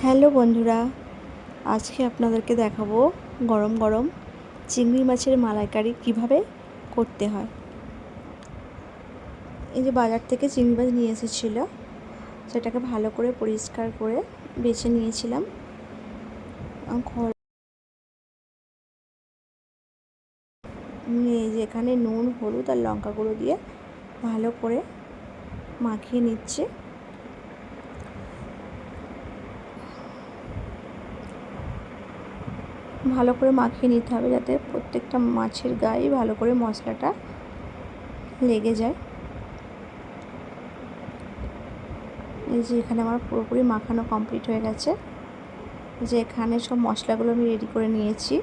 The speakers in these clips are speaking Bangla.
হ্যালো বন্ধুরা, আজকে আপনাদেরকে দেখাবো গরম গরম চিংড়ি মাছের মালাইকারি কিভাবে করতে হয়। এই যে বাজার থেকে চিংড়ি মাছ নিয়ে এসেছিলো, সেটাকে ভালো করে পরিষ্কার করে বেছে নিয়েছিলাম। নিয়ে যে এখানে নুন, হলুদ আর লঙ্কা গুঁড়ো দিয়ে ভালো করে মাখিয়ে নিচ্ছে। ভালো করে মাখিয়ে নিতে হবে যাতে প্রত্যেকটা মাছের গায়ে ভালো করে মশলাটা লেগে যায়। এই যে এখানে আমার পুরোপুরি মাখানো কমপ্লিট হয়ে গেছে। যে এখানে সব মশলাগুলো আমি রেডি করে নিয়েছি।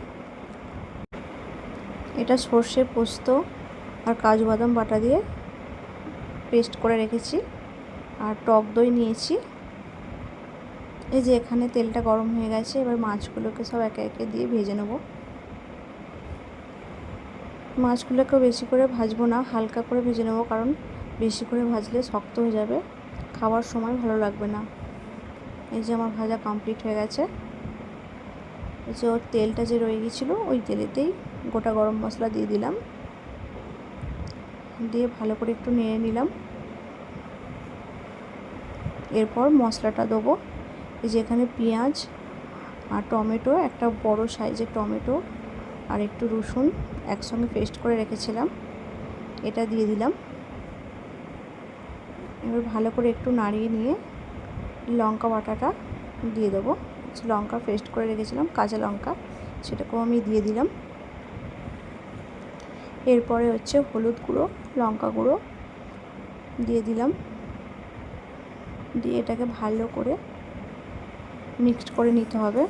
এটা সর্ষে, পোস্ত আর কাজু বাদাম বাটা দিয়ে পেস্ট করে রেখেছি। আর টক দই নিয়েছি। এই যে এখানে তেলটা গরম হয়ে গেছে, এবার মাছগুলোকে সব একে একে দিয়ে ভেজে নেব। মাছগুলোকে বেশি করে ভাজবো না, হালকা করে ভেজে নেব, কারণ বেশি করে ভাজলে শক্ত হয়ে যাবে, খাওয়ার সময় ভালো লাগবে না। এই যে আমার ভাজা কমপ্লিট হয়ে গেছে। এই যে ওর তেলটা যে রয়ে গেছিলো, ওই তেলেতেই গোটা গরম মশলা দিয়ে দিলাম, দিয়ে ভালো করে একটু নেড়ে নিলাম। এরপর মশলাটা দেবো। এই যে এখানে পেঁয়াজ আর টমেটো, একটা বড় সাইজের টমেটো আর একটু রসুন একসঙ্গে পেস্ট করে রেখেছিলাম, এটা দিয়ে দিলাম। এবার ভালো করে একটু নাড়িয়ে নিয়ে লঙ্কা বাটাটা দিয়ে দেবো। লঙ্কা পেস্ট করে রেখেছিলাম, কাঁচা লঙ্কা, সেটাকেও আমি দিয়ে দিলাম। এরপরে হচ্ছে হলুদ গুঁড়ো, লঙ্কা গুঁড়ো দিয়ে দিলাম, দিয়ে এটাকে ভালো করে মিক্সড করে নিতে হবে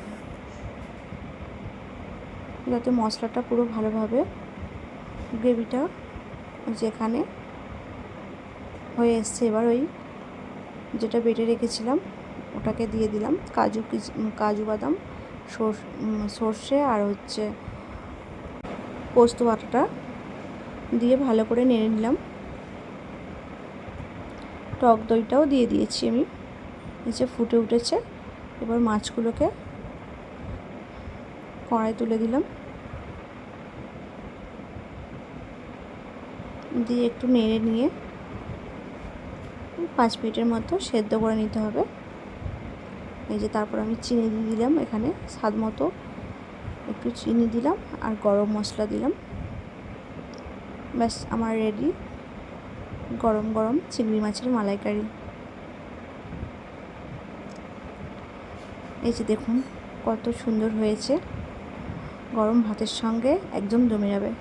যাতে মশলাটা পুরো ভালোভাবে গ্রেভিটা যেখানে হয়ে এসছে। এবার ওই যেটা বেটে রেখেছিলাম ওটাকে দিয়ে দিলাম, কাজু বাদাম, সর্ষে আর হচ্ছে পোস্ত বাটাটা দিয়ে ভালো করে নেড়ে নিলাম। টক দইটাও দিয়ে দিয়েছি আমি। নিচে ফুটে উঠেছে। এবার মাছগুলোকে কড়াই তুলে দিলাম, দিয়ে একটু নেড়ে নিয়ে 5 মিনিটের মতো সেদ্ধ করে নিতে হবে। এই যে তারপর আমি চিনি দিয়ে দিলাম, এখানে স্বাদ মতো একটু চিনি দিলাম আর গরম মশলা দিলাম। ব্যাস আমার রেডি গরম গরম চিংড়ি মাছের মালাইকারি। এই যে দেখুন কত সুন্দর হয়েছে, গরম ভাতের সঙ্গে একদম জমে যাবে।